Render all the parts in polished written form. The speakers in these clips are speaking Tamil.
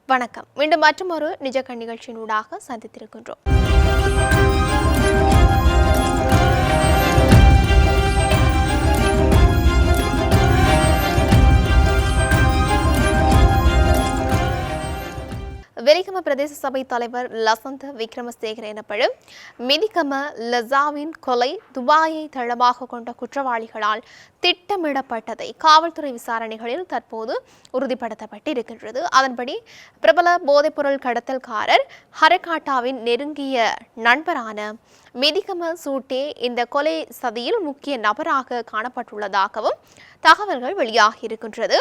வணக்கம். மீண்டும் மற்றொரு நிஜக்கண் நிகழ்ச்சியினூடாக சந்தித்திருக்கின்றோம். வெலிகம பிரதேச சபை தலைவர் லசந்த விக்ரமசேகர எனப்படும் மிதிகம லசாவின் கொலை துபாயை தளமாக கொண்ட குற்றவாளிகளால் திட்டமிடப்பட்டதை காவல்துறை விசாரணைகளில் தற்போது உறுதிப்படுத்தப்பட்டிருக்கின்றது. அதன்படி பிரபல போதைப்பொருள் கடத்தல்காரர் ஹரகாட்டாவின் நெருங்கிய நண்பரான மிதிகம சூட்டே இந்த கொலை சதியில் முக்கிய நபராக காணப்பட்டுள்ளதாகவும் தகவல்கள் வெளியாகியிருக்கின்றது.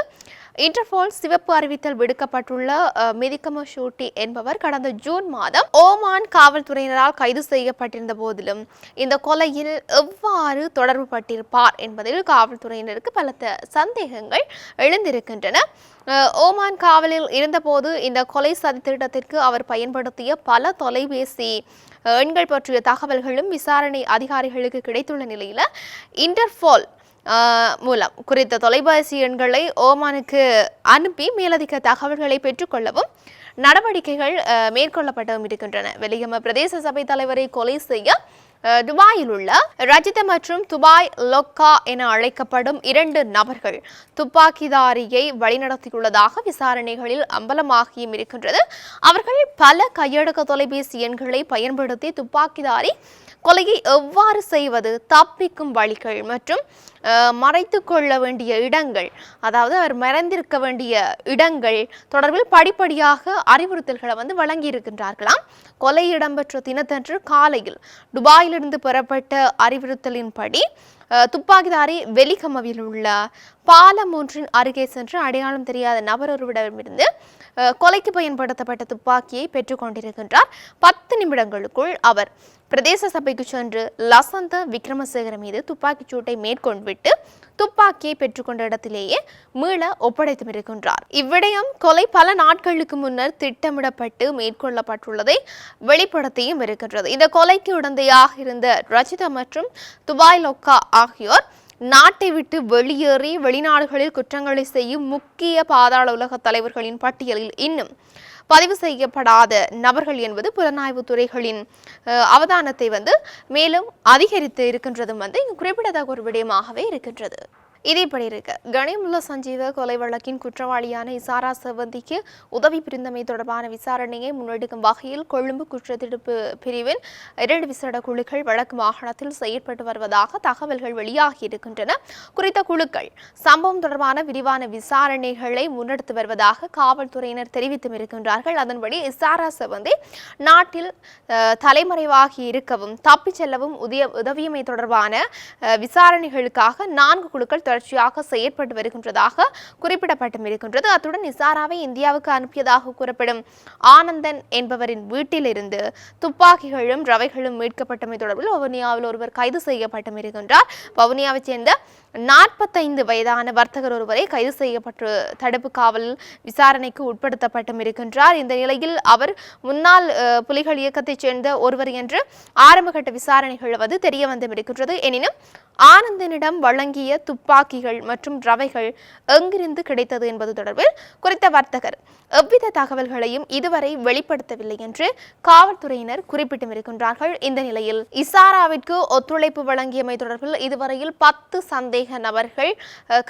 இன்டர்போல் சிவப்பு அறிவித்தல் விடுக்கப்பட்டுள்ள மிதிகம ஷூட்டி என்பவர் கடந்த ஜூன் மாதம் ஓமான் காவல்துறையினரால் கைது செய்யப்பட்டிருந்த போதிலும் இந்த கொலையில் எவ்வாறு தொடர்பு பட்டிருப்பார் என்பதில் காவல்துறையினருக்கு பலத்த சந்தேகங்கள் எழுந்திருக்கின்றன. ஓமான் காவலில் இருந்தபோது இந்த கொலை சதி திட்டத்திற்கு அவர் பயன்படுத்திய பல தொலைபேசி எண்கள் பற்றிய தகவல்களும் விசாரணை அதிகாரிகளுக்கு கிடைத்துள்ள நிலையில இன்டர்போல் மூலம் குறித்த தொலைபேசி எண்களை ஓமானுக்கு அனுப்பி மேலதிக தகவல்களை பெற்றுக்கொள்ளவும் நடவடிக்கைகள் மேற்கொள்ளப்பட்டும் இருக்கின்றன. வெலிகம பிரதேச சபை தலைவரை கொலை செய்ய துபாயில் உள்ள ரஜித மற்றும் துபாய் லொக்கா என அழைக்கப்படும் 2 நபர்கள் துப்பாக்கிதாரியை வழிநடத்தியுள்ளதாக விசாரணைகளில் அம்பலமாகியும் இருக்கின்றது. அவர்கள் பல கையடக்க தொலைபேசி எண்களை பயன்படுத்தி துப்பாக்கிதாரி கொலையை எவ்வாறு செய்வது, தப்பிக்கும் வழிகள் மற்றும் மறைத்து கொள்ள வேண்டிய இடங்கள், அதாவது அவர் மறைந்திருக்க வேண்டிய இடங்கள் தொடர்பில் படிப்படியாக அறிவுறுத்தல்களை வழங்கி இருக்கின்றார்களாம். கொலை இடம்பெற்ற தினத்தன்று காலையில் துபாயிலிருந்து பெறப்பட்ட அறிவுறுத்தலின்படி துப்பாக்கிதாரி வெலிகமவில் உள்ள பாலம் ஒன்றின் அருகே சென்று அடையாளம் தெரியாத நபர் ஒருவரிடமிருந்து கொலைக்கு பயன்படுத்தப்பட்ட துப்பாக்கியை பெற்றுக் கொண்டிருக்கின்றார். 10 நிமிடங்களுக்குள் அவர் பிரதேச சபைக்கு சென்று லசந்த விக்ரமசேகர மீது துப்பாக்கிச் சூட்டை மேற்கொண்டுவிட்டு துப்பாக்கியை பெற்றுக்கொண்ட இடத்திலேயே மீள ஒப்படைத்தும் இருக்கின்றார். இவ்விடயம் கொலை பல நாட்களுக்கு முன்னர் திட்டமிடப்பட்டு மேற்கொள்ளப்பட்டுள்ளதை வெளிப்படுத்தியும் இருக்கின்றது. இந்த கொலைக்கு உடந்தையாக இருந்த ரஜிதா மற்றும் துபாய் லொக்கா ஆகியோர் நாட்டை விட்டு வெளியேறி வெளிநாடுகளில் குற்றங்களை செய்யும் முக்கிய பாதாள உலக தலைவர்களின் பட்டியலில் இன்னும் பதிவு செய்யப்படாத நபர்கள் என்பது புலனாய்வு துறைகளின் அவதானத்தை மேலும் அதிகரித்து இருக்கின்றதும் இங்கு குறிப்பிடத்தக்க ஒரு விடயமாகவே இருக்கின்றது. இது இப்படி இருக்கு. கனிமுல்ல சஞ்சீவ கொலை வழக்கின் குற்றவாளியான இசாரா செவந்திக்கு உதவி புரிந்தமை தொடர்பான விசாரணையை முன்னெடுக்கும் வகையில் கொழும்பு குற்றத்தடுப்பு பிரிவின் 2 விசேட குழுக்கள் வடக்கு மாகாணத்தில் செயற்பட்டு வருவதாக தகவல்கள் வெளியாகி இருக்கின்றன. குறித்த குழுக்கள் சம்பவம் தொடர்பான விரிவான விசாரணைகளை முன்னெடுத்து வருவதாக காவல்துறையினர் தெரிவித்தும் இருக்கின்றார்கள். அதன்படி இசாரா செவந்தி நாட்டில் தலைமறைவாகி இருக்கவும் தப்பிச் செல்லவும் உதவியமை தொடர்பான விசாரணைகளுக்காக 4 குழுக்கள் தொடர்ச்சியாக செயற்பட்டு வருகின்றதாக குறிப்பிடப்பட்டும் இருக்கின்றது. அத்துடன் இசாராவை இந்தியாவுக்கு அனுப்பியதாக கூறப்படும் ஆனந்தன் என்பவரின் வீட்டிலிருந்து துப்பாக்கிகளும் ரவைகளும் மீட்கப்பட்டமை தொடர்பில் வவுனியாவில் ஒருவர் கைது செய்யப்பட்டும் இருக்கின்றார். வவுனியாவைச் சேர்ந்த 45 வயதான வர்த்தகர் ஒருவரை கைது செய்யப்பட்டு தடுப்பு காவல் விசாரணைக்கு உட்படுத்தப்பட்டும் இருக்கின்றார். இந்த நிலையில் அவர் முன்னாள் புலிகள் இயக்கத்தைச் சேர்ந்த ஒருவர் என்று ஆரம்பகட்ட விசாரணைகள் தெரிய வந்தும் இருக்கின்றது. எனினும் ஆனந்தனிடம் வழங்கிய துப்பாக்கிகள் மற்றும் ரவைகள் எங்கிருந்து கிடைத்தது என்பது தொடர்பில் குறித்த வர்த்தகர் எவ்வித தகவல்களையும் இதுவரை வெளிப்படுத்தவில்லை என்று காவல்துறையினர் குறிப்பிட்டும் இருக்கின்றார்கள். இந்த நிலையில் இசாராவிற்கு ஒத்துழைப்பு வழங்கியமை தொடர்பில் இதுவரையில் 10 சந்தேக நபர்கள்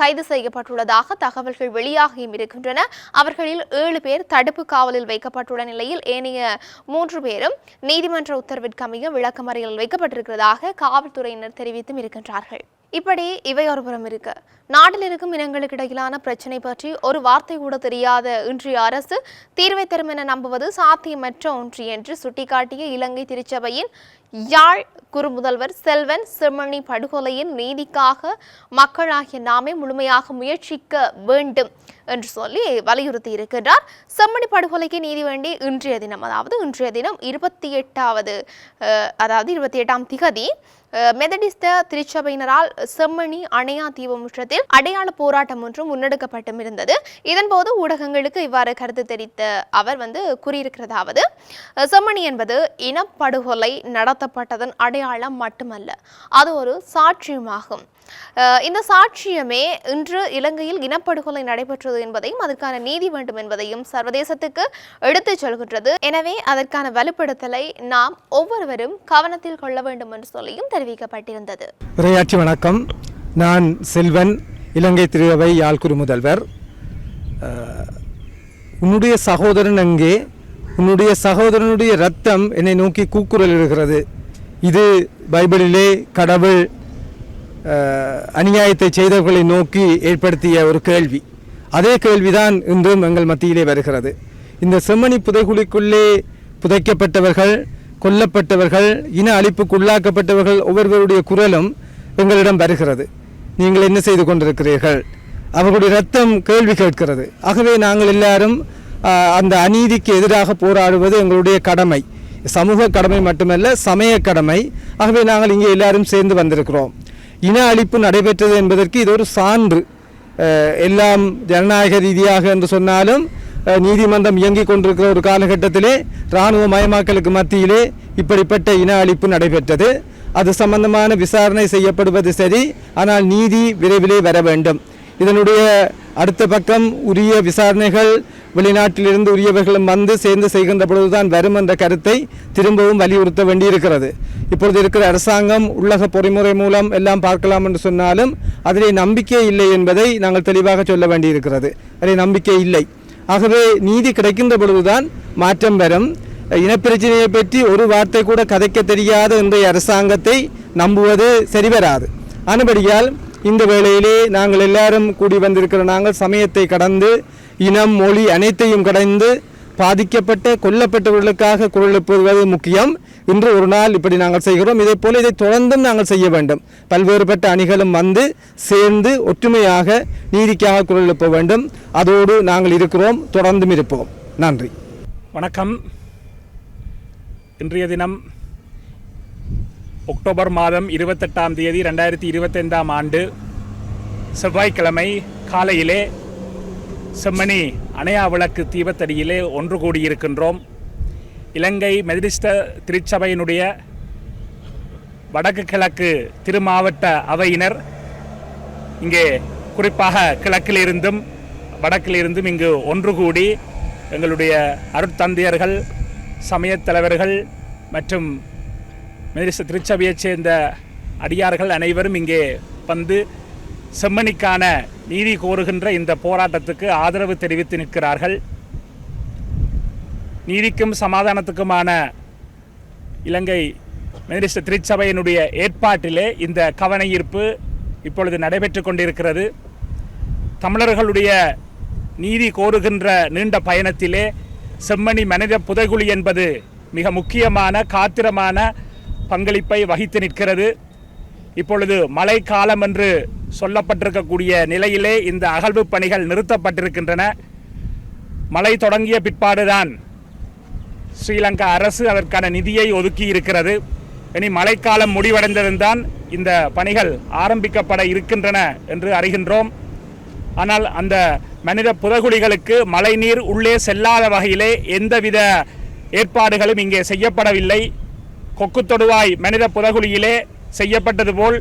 கைது செய்யப்பட்டுள்ளதாக தகவல்கள் வெளியாகியும் இருக்கின்றன. அவர்களில் 7 பேர் தடுப்பு காவலில் வைக்கப்பட்டுள்ள நிலையில் ஏனைய 3 பேரும் நீதிமன்ற உத்தரவிற்கமைய விளக்கமறியலில் வைக்கப்பட்டிருக்கிறதாக காவல்துறையினர் தெரிவித்தும் இருக்கின்றார்கள். இப்படி இவை ஒருபுறம் இருக்கு. நாட்டில் இருக்கும் இனங்களுக்கு இடையிலான பிரச்சனை பற்றி ஒரு வார்த்தை கூட தெரியாத இன்றைய அரசு தீர்வை தரும் என நம்புவது சாத்தியமற்ற ஒன்று என்று சுட்டிக்காட்டிய இலங்கை திருச்சபையின் யாழ் குறுமுதல்வர் செல்வன் செம்மணி படுகொலையின் நீதிக்காக மக்களாகிய நாமே முழுமையாக முயற்சிக்க வேண்டும் என்று சொல்லி வலியுறுத்தி இருக்கின்றார். செம்மணி படுகொலைக்கு நீதி வேண்டி இன்றைய தினம் 28ஆம் திகதி மெதடிஸ்த திருச்சபையினரால் செம்மணி அணையா தீபமுற்றத்தில் அடையாள போராட்டம் ஒன்று முன்னெடுக்கப்பட்டும் இருந்தது. இதன்போது ஊடகங்களுக்கு இவ்வாறு கருத்து தெரிவித்த அவர் கூறியிருக்கிறதாவது, செம்மணி என்பது இனப்படுகொலை நடத்த நடத்தப்பட்டதன் அடையாளம் மட்டுமல்ல, அது ஒரு சாட்சியமாகும். இந்த சாட்சியமே இன்று இலங்கையில் இனப்படுகொலை நடைபெற்றது என்பதையும் அதற்கான நீதி வேண்டும் என்பதையும் சர்வதேசத்துக்கு எடுத்துச் சொல்கின்றது. எனவே அதற்கான வலுப்படுத்தலை நாம் ஒவ்வொருவரும் கவனத்தில் கொள்ள வேண்டும் என்று சொல்லியும் தெரிவிக்கப்பட்டிருந்தது. உரையாட்சி வணக்கம். நான் செல்வன், இலங்கை திருவை யாழ்குரு முதல்வர். உன்னுடைய சகோதரன் அங்கே, உன்னுடைய சகோதரனுடைய இரத்தம் என்னை நோக்கி கூக்குரல் இருக்கிறது. இது பைபிளிலே கடவுள் அநியாயத்தை செய்தவர்களை நோக்கி ஏற்படுத்திய ஒரு கேள்வி. அதே கேள்விதான் இன்றும் எங்கள் மத்தியிலே வருகிறது. இந்த செம்மணி புதைகுழிக்குள்ளே புதைக்கப்பட்டவர்கள், கொல்லப்பட்டவர்கள், இன அழிப்புக்கு உள்ளாக்கப்பட்டவர்கள் ஒவ்வொருவருடைய குரலும் எங்களிடம் வருகிறது. நீங்கள் என்ன செய்து கொண்டிருக்கிறீர்கள்? அவர்களுடைய இரத்தம் கேள்வி கேட்கிறது. ஆகவே நாங்கள் எல்லாரும் அந்த அநீதிக்கு எதிராக போராடுவது எங்களுடைய கடமை, சமூக கடமை மட்டுமல்ல, சமய கடமை. ஆகவே நாங்கள் இங்கே எல்லாரும் சேர்ந்து வந்திருக்கிறோம். இன அழிப்பு நடைபெற்றது என்பதற்கு இது ஒரு சான்று. எல்லாம் ஜனநாயக ரீதியாக என்று சொன்னாலும் நீதிமன்றம் இயங்கிக் கொண்டிருக்கிற ஒரு காலகட்டத்திலே இராணுவ மயமாக்கலுக்கு மத்தியிலே இப்படிப்பட்ட இன அழிப்பு நடைபெற்றது. அது சம்பந்தமான விசாரணை செய்யப்படுவது சரி, ஆனால் நீதி விரைவிலே வர வேண்டும். இதனுடைய அடுத்த பக்கம் உரிய விசாரணைகள் வெளிநாட்டிலிருந்து உரியவர்களும் வந்து சேர்ந்து செய்கின்ற பொழுதுதான் வரும் என்ற கருத்தை திரும்பவும் வலியுறுத்த வேண்டியிருக்கிறது. இப்பொழுது இருக்கிற அரசாங்கம் உள்ளக பொறிமுறை மூலம் எல்லாம் பார்க்கலாம் என்று சொன்னாலும் அதிலே நம்பிக்கை இல்லை என்பதை நாங்கள் தெளிவாக சொல்ல வேண்டியிருக்கிறது. அதிலே நம்பிக்கை இல்லை. ஆகவே நீதி கிடைக்கின்ற பொழுதுதான் மாற்றம் வரும். இனப்பிரச்சனையை பற்றி ஒரு வார்த்தை கூட கதைக்க தெரியாத இன்றைய அரசாங்கத்தை நம்புவது சரிவராது. ஆனபடியால் இந்த வேளையிலே நாங்கள் எல்லாரும் கூடி வந்திருக்கிற நாங்கள் சமயத்தை கடந்து, இனம், மொழி அனைத்தையும் கடந்து பாதிக்கப்பட்ட கொல்லப்பட்டவர்களுக்காக குரல் எழுப்புவது முக்கியம். இன்று ஒரு நாள் இப்படி நாங்கள் செய்கிறோம். இதே போல இதை தொடர்ந்தும் நாங்கள் செய்ய வேண்டும். பல்வேறுபட்ட அணிகளும் வந்து சேர்ந்து ஒற்றுமையாக நீதிக்காக குரல் எழுப்ப வேண்டும். அதோடு நாங்கள் இருக்கிறோம், தொடர்ந்தும் இருப்போம். நன்றி. வணக்கம். இன்றைய தினம் அக்டோபர் மாதம் 28ஆம் தேதி 2025ஆம் ஆண்டு செவ்வாய்க்கிழமை காலையிலே செம்மணி அணையா விளக்கு தீபத்தடியிலே ஒன்று கூடியிருக்கின்றோம். இலங்கை மெதடிஸ்த திருச்சபையினுடைய வடக்கு கிழக்கு திருமாவட்ட அவையினர் இங்கே குறிப்பாக கிழக்கிலிருந்தும் வடக்கிலிருந்தும் இங்கு ஒன்று கூடி எங்களுடைய அருட்தந்தையர்கள், சமயத் தலைவர்கள் மற்றும் மெதடிஸ்த திருச்சபையைச் சேர்ந்த அடியார்கள் அனைவரும் இங்கே வந்து செம்மணிக்கான நீதி கோருகின்ற இந்த போராட்டத்துக்கு ஆதரவு தெரிவித்து நிற்கிறார்கள். நீதிக்கும் சமாதானத்துக்குமான இலங்கை மெதடிஸ்த திருச்சபையினுடைய ஏற்பாட்டிலே இந்த கவனஈர்ப்பு இப்பொழுது நடைபெற்று கொண்டிருக்கிறது. தமிழர்களுடைய நீதி கோருகின்ற நீண்ட பயணத்திலே செம்மணி மனித புதைகுழி என்பது மிக முக்கியமான காத்திரமான பங்களிப்பை வகித்து நிற்கிறது. இப்பொழுது மழை காலம் என்று சொல்லப்பட்டிருக்கக்கூடிய நிலையிலே இந்த அகழ்வு பணிகள் நிறுத்தப்பட்டிருக்கின்றன. மழை தொடங்கிய பிற்பாடுதான் ஸ்ரீலங்கா அரசு அதற்கான நிதியை ஒதுக்கி இருக்கிறது. இனி மழைக்காலம் முடிவடைந்ததுதான் இந்த பணிகள் ஆரம்பிக்கப்பட இருக்கின்றன என்று அறிகின்றோம். ஆனால் அந்த மனித புதைகுழிகளுக்கு மழைநீர் உள்ளே செல்லாத வகையிலே எந்தவித ஏற்பாடுகளும் இங்கே செய்யப்படவில்லை. கொக்கு தொடுவாய் மனித புதைகுழியிலே செய்யப்பட்டது போல்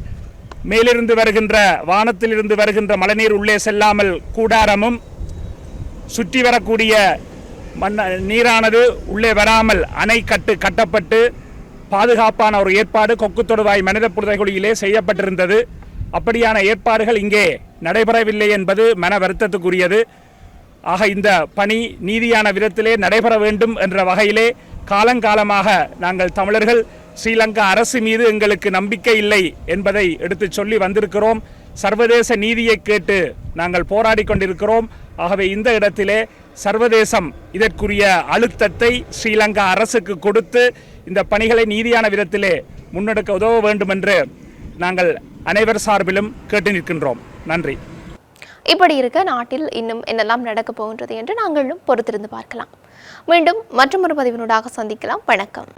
மேலிருந்து வருகின்ற வானத்திலிருந்து வருகின்ற மழைநீர் உள்ளே செல்லாமல் கூடாரமும் சுற்றி வரக்கூடிய நீரானது உள்ளே வராமல் அணை கட்டப்பட்டு பாதுகாப்பான ஒரு ஏற்பாடு கொக்கு தொடுவாய் மனித புதைகுழியிலே செய்யப்பட்டிருந்தது. அப்படியான ஏற்பாடுகள் இங்கே நடைபெறவில்லை என்பது மன வருத்தத்துக்குரியது. ஆக இந்த பணி நீதியான விதத்திலே நடைபெற வேண்டும் என்ற வகையிலே காலங்காலமாக நாங்கள் தமிழர்கள் ஸ்ரீலங்கா அரசு மீது எங்களுக்கு நம்பிக்கை இல்லை என்பதை எடுத்து சொல்லி வந்திருக்கிறோம். சர்வதேச நீதியை கேட்டு நாங்கள் போராடி கொண்டிருக்கிறோம். ஆகவே இந்த இடத்திலே சர்வதேசம் இதற்குரிய அழுத்தத்தை ஸ்ரீலங்கா அரசுக்கு கொடுத்து இந்த பணிகளை நீதியான விதத்திலே முன்னெடுக்க உதவ வேண்டும் என்று நாங்கள் அனைவர் சார்பிலும் கேட்டு நிற்கின்றோம். நன்றி. இப்படி இருக்க நாட்டில் இன்னும் என்னெல்லாம் நடக்கப் போகின்றது என்று நாங்களும் பொறுத்திருந்து பார்க்கலாம். மீண்டும் மற்றொரு பதிவினூடாக சந்திக்கலாம். வணக்கம்.